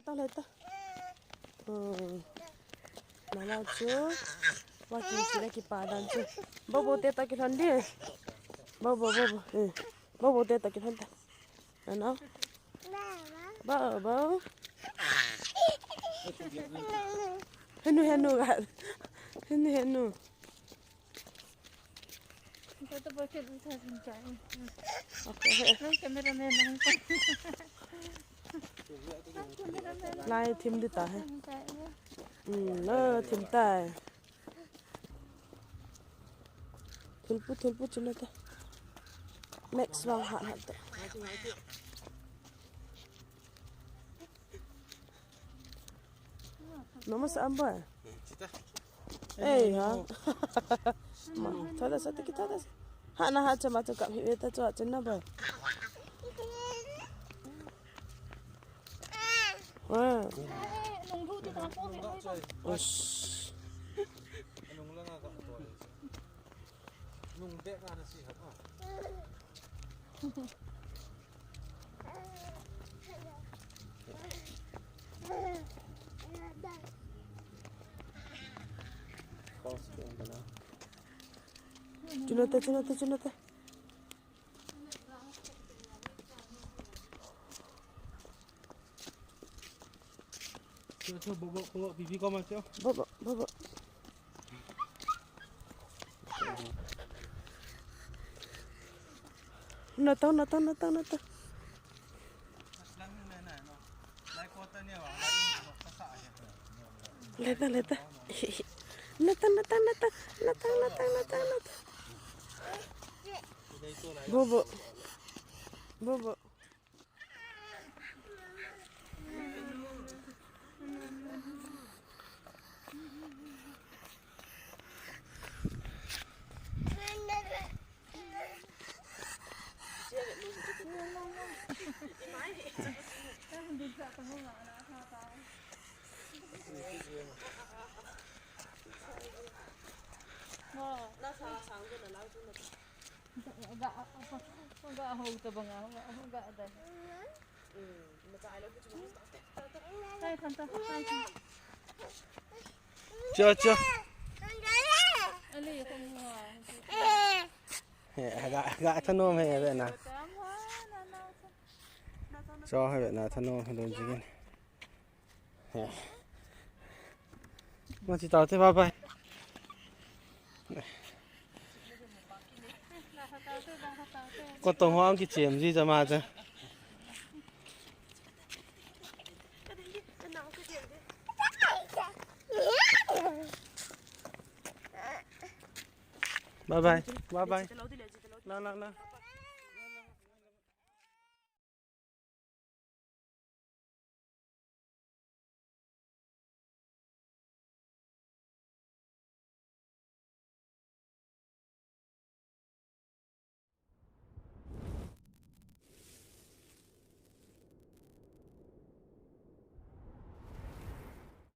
ta le ta mà lao chú và kim chỉ là cái bà đàn chú bố bố tết ta cái thằng đi bố tết ta cái thằng ta nó bố henu gạt henu Itu pakai bisa mencari. oke Kameramen lai thêm đi ta nó thêm ta thulpu chuna ta max wang hạn ta nó mà sao vậy ê hả mà thôi là sao thì thôi là hạn na hạn cho mà cho cảm hiểu ta cho chân nó vậy nunggu di kampung itu. Ush. Nung bek kan sih apa? Chunata. Cho bawa pipi kau macam. Bawa. Nata. Leta. Nata. Bobo. Enggak hau tabang enggak ada. Hai tante. Cho. Ali kamu. Gạ thân ôm hay vậy nào? Cho hay vậy nào thân ôm hay đồn gì cái mà chỉ tao thế ba bay. Con tông hoang cái chiếm gì cho mà chứ? Bye bye. Nào.